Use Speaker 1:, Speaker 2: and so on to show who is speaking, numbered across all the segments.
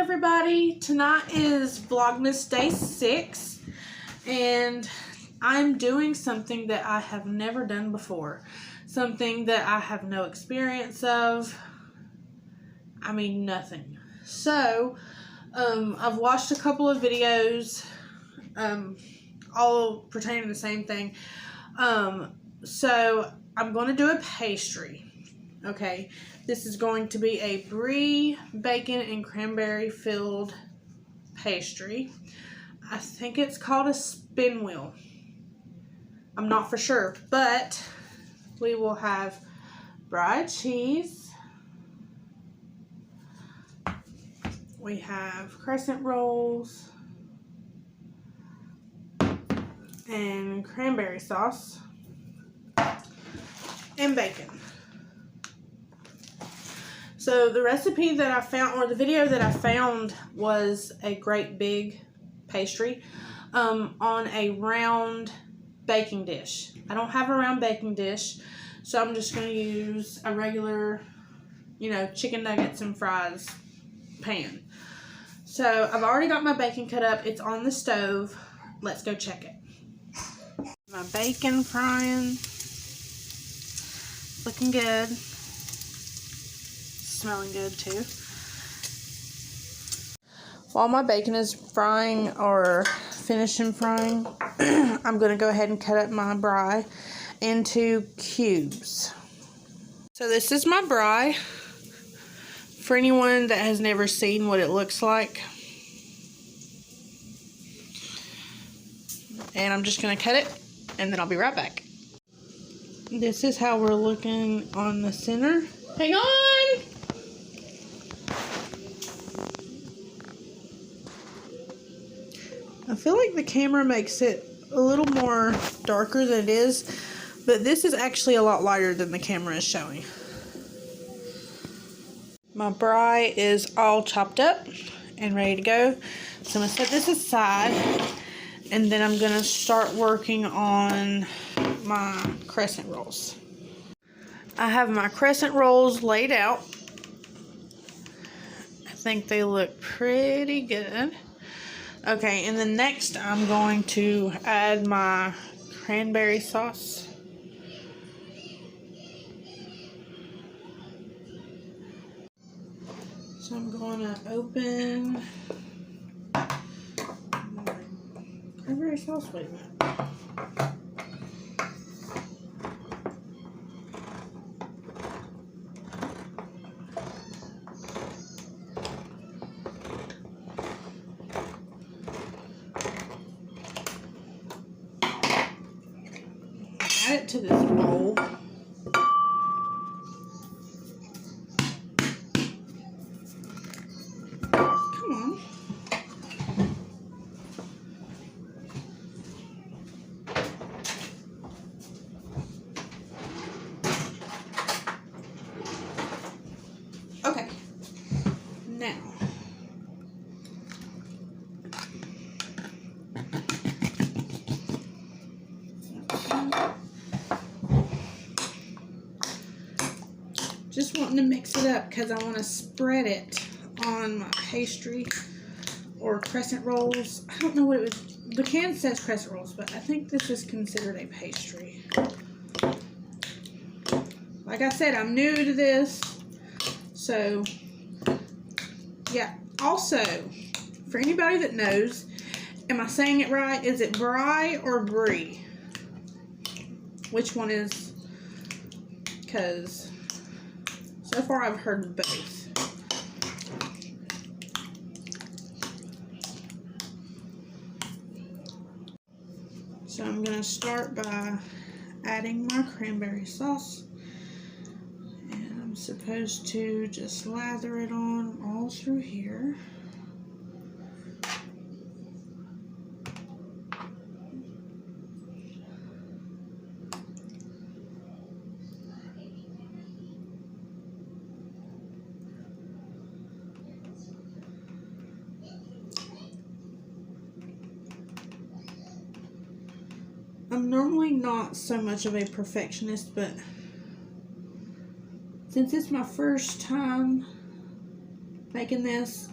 Speaker 1: everybody. Tonight is Vlogmas Day 6 and I'm doing something that I have never done before. Something that I have no experience of. I mean, nothing. So, I've watched a couple of videos, all pertaining to the same thing. So I'm going to do a pastry. Okay, this is going to be a brie, bacon, and cranberry filled pastry. I think it's called a spin wheel. I'm not for sure, but we will have fried cheese. We have crescent rolls and cranberry sauce and bacon. So the recipe that I found, or the video that I found, was a great big pastry on a round baking dish. I don't have a round baking dish, so I'm just going to use a regular, chicken nuggets and fries pan. So I've already got my bacon cut up. It's on the stove. Let's go check it. My bacon frying. Looking good. Smelling good too. While my bacon is frying or finishing frying, I'm going to go ahead and cut up my brie into cubes. So this is my brie. For anyone that has never seen what it looks like. And I'm just going to cut it and then I'll be right back. This is how we're looking on the center. Hang on! I feel like the camera makes it a little more darker than it is, but this is actually a lot lighter than the camera is showing. My brie is all chopped up and ready to go. So I'm going to set this aside, and then I'm going to start working on my crescent rolls. I have my crescent rolls laid out. I think they look pretty good. Okay, and then next I'm going to add my cranberry sauce. So I'm going to open my cranberry sauce. Wait a minute. Add it to this bowl. Come on. Okay. Now. Just wanting to mix it up because I want to spread it on my pastry or crescent rolls. I don't know what it was. The can says crescent rolls, but I think this is considered a pastry. Like I said, I'm new to this. So, yeah. Also, for anybody that knows, am I saying it right? Is it brie or brie? Which one is? Because so far I've heard both. So I'm going to start by adding my cranberry sauce. And I'm supposed to just lather it on all through here. I'm normally not so much of a perfectionist, but since it's my first time making this,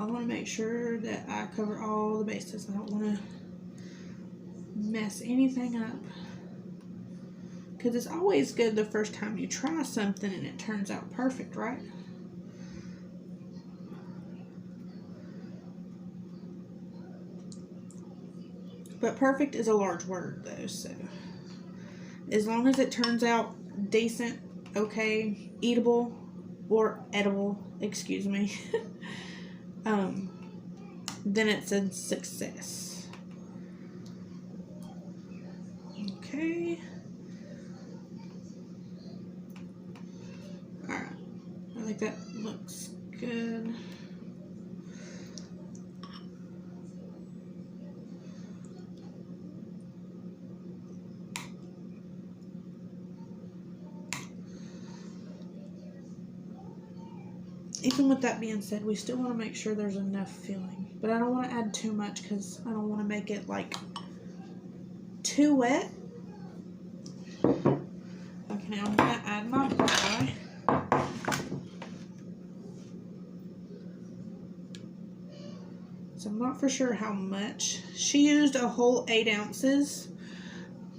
Speaker 1: I want to make sure that I cover all the bases. I don't want to mess anything up. Because it's always good the first time you try something and it turns out perfect, right? But perfect is a large word though, so as long as it turns out decent, okay, eatable, or edible, excuse me, then it's a success. Okay. Alright. I think that looks good. Even with that being said, we still want to make sure there's enough filling. But I don't want to add too much because I don't want to make it like too wet. Okay, now I'm going to add my bry. So I'm not for sure how much. She used a whole 8 ounces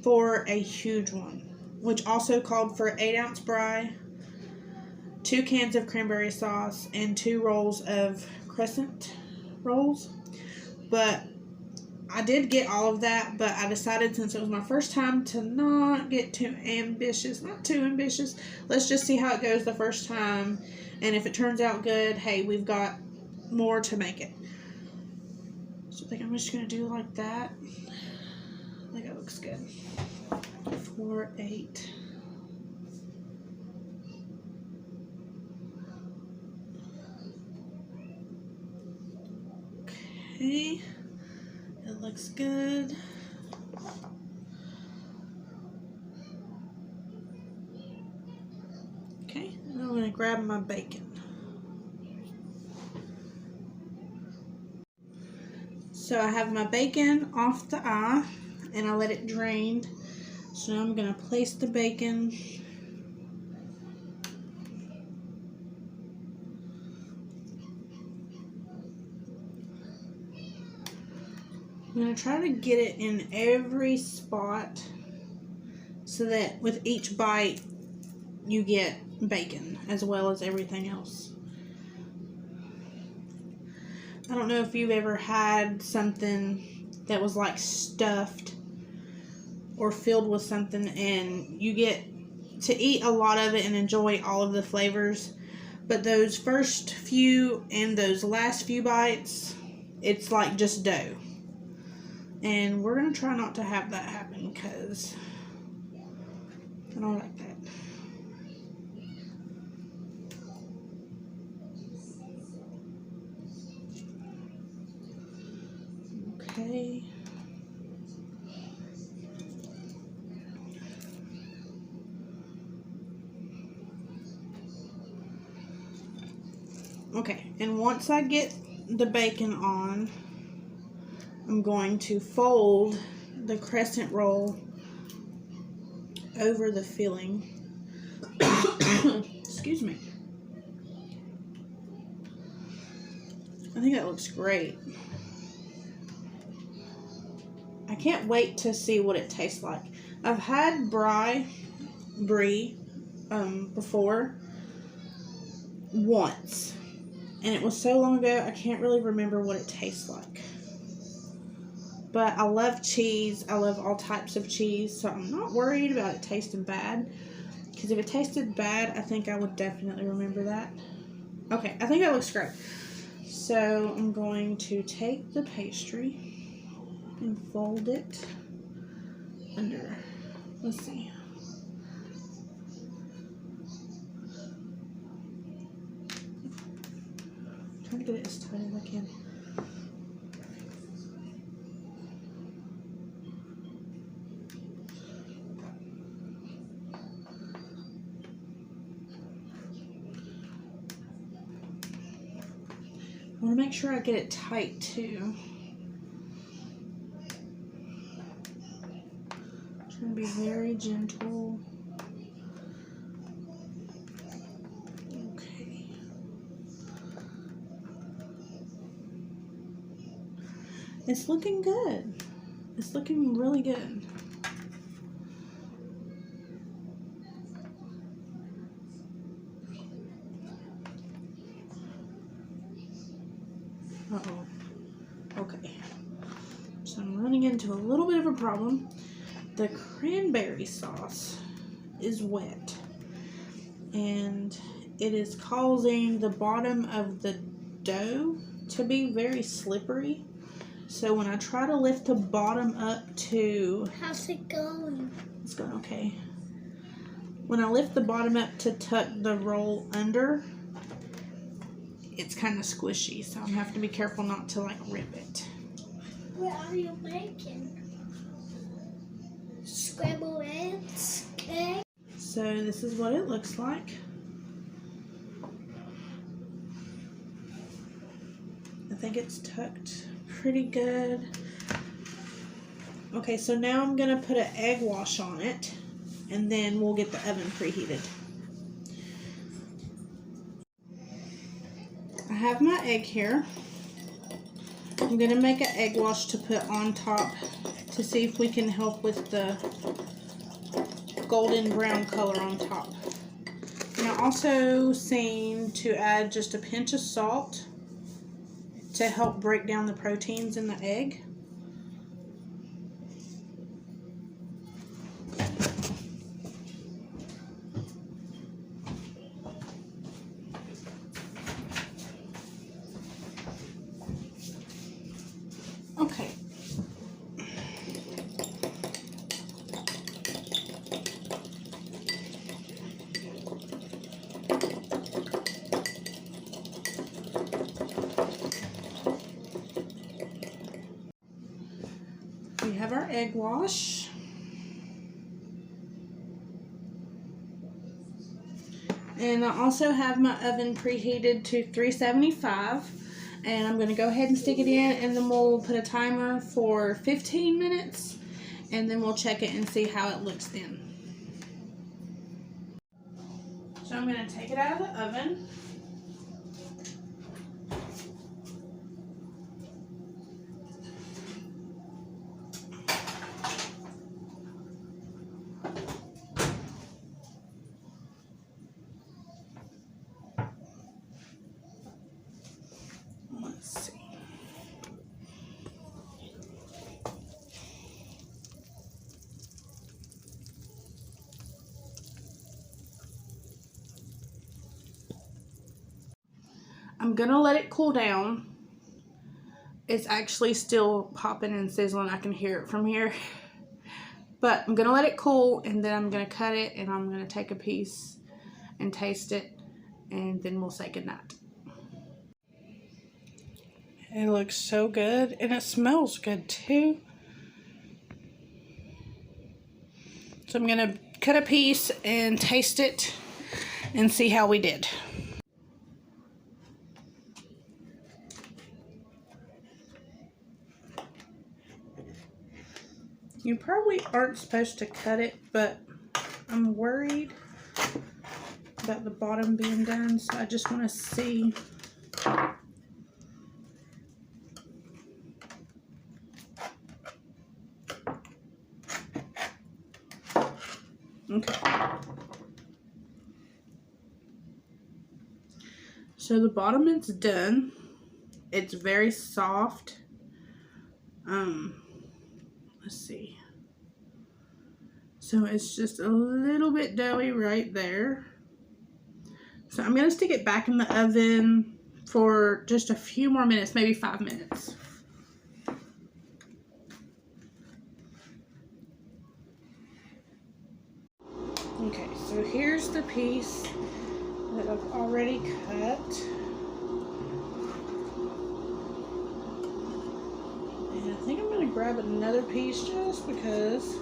Speaker 1: for a huge one, which also called for 8-ounce bry, 2 cans of cranberry sauce, and 2 rolls of crescent rolls. But I did get all of that, but I decided since it was my first time to not get too ambitious. Not too ambitious. Let's just see how it goes the first time. And if it turns out good, hey, we've got more to make it. So I think I'm just going to do like that. I think that looks good. 4, 8. Okay, it looks good. Okay, now I'm going to grab my bacon. So I have my bacon off the eye and I let it drain. So now I'm going to place the bacon . I'm going to try to get it in every spot so that with each bite you get bacon as well as everything else. I don't know if you've ever had something that was like stuffed or filled with something and you get to eat a lot of it and enjoy all of the flavors, but those first few and those last few bites, it's like just dough. And we're going to try not to have that happen because I don't like that. Okay. Okay, and once I get the bacon on, I'm going to fold the crescent roll over the filling. Excuse me. I think that looks great. I can't wait to see what it tastes like. I've had brie before once, and it was so long ago I can't really remember what it tastes like. But I love cheese. I love all types of cheese, so I'm not worried about it tasting bad. Because if it tasted bad, I think I would definitely remember that. Okay, I think that looks great. So I'm going to take the pastry and fold it under. Let's see. I'm trying to get it as tight as I can. I want to make sure I get it tight too. Trying to be very gentle. Okay. It's looking good. It's looking really good. Uh-oh. Okay. So I'm running into a little bit of a problem. The cranberry sauce is wet. And it is causing the bottom of the dough to be very slippery. So when I try to lift the bottom up to...
Speaker 2: How's it going?
Speaker 1: It's going okay. When I lift the bottom up to tuck the roll under, it's kind of squishy. So I have to be careful not to like rip it.
Speaker 2: What are you making? Scrambled eggs? Okay.
Speaker 1: So this is what it looks like. I think it's tucked pretty good. Okay, so now I'm gonna put an egg wash on it, and then we'll get the oven preheated. I have my egg here. I'm gonna make an egg wash to put on top to see if we can help with the golden brown color on top. And I also seen to add just a pinch of salt to help break down the proteins in the egg. Okay. We have our egg wash. And I also have my oven preheated to 375. And I'm going to go ahead and stick it in, and then we'll put a timer for 15 minutes. And then we'll check it and see how it looks then. So I'm going to take it out of the oven. Let's see. I'm gonna let it cool down. It's actually still popping and sizzling. I can hear it from here. But I'm gonna let it cool, and then I'm gonna cut it, and I'm gonna take a piece and taste it, and then we'll say goodnight. It looks so good, and it smells good too. So I'm gonna cut a piece and taste it and see how we did. You probably aren't supposed to cut it, but I'm worried about the bottom being done, so I just want to see. Okay. So the bottom is done. It's very soft. Let's see. So it's just a little bit doughy right there. So I'm going to stick it back in the oven for just a few more minutes, maybe 5 minutes. Okay, so here's the piece that I've already cut. And I think I'm going to grab another piece just because.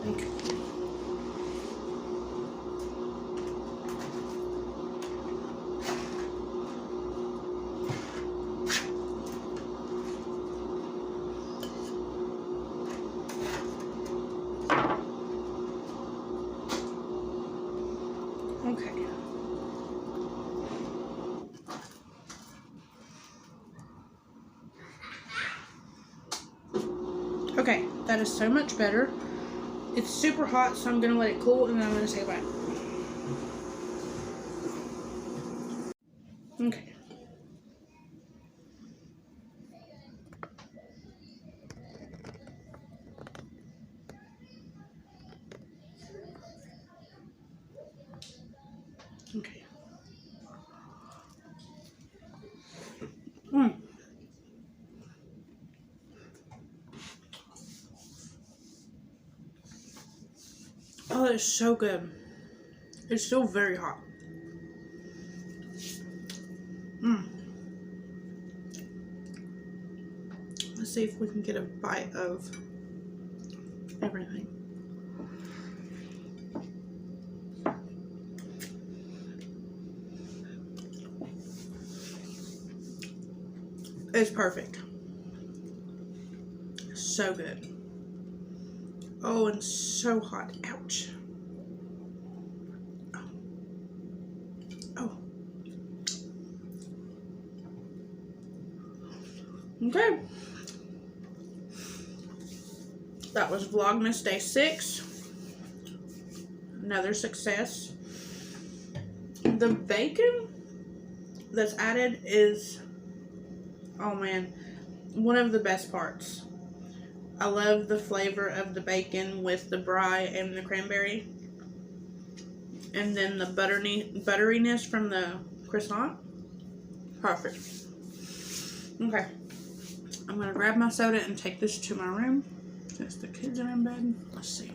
Speaker 1: Okay. Okay. Okay, that is so much better. It's super hot, so I'm going to let it cool, and then I'm going to say bye. Okay. Okay. Oh, it's so good. It's still very hot. Let's see if we can get a bite of everything. It's perfect. So good. Oh, and so hot. Ouch. Oh. Okay. That was Vlogmas Day 6. Another success. The bacon that's added is, oh man, one of the best parts. I love the flavor of the bacon with the brie and the cranberry. And then the butteriness from the croissant. Perfect. Okay. I'm going to grab my soda and take this to my room since the kids are in bed. Let's see.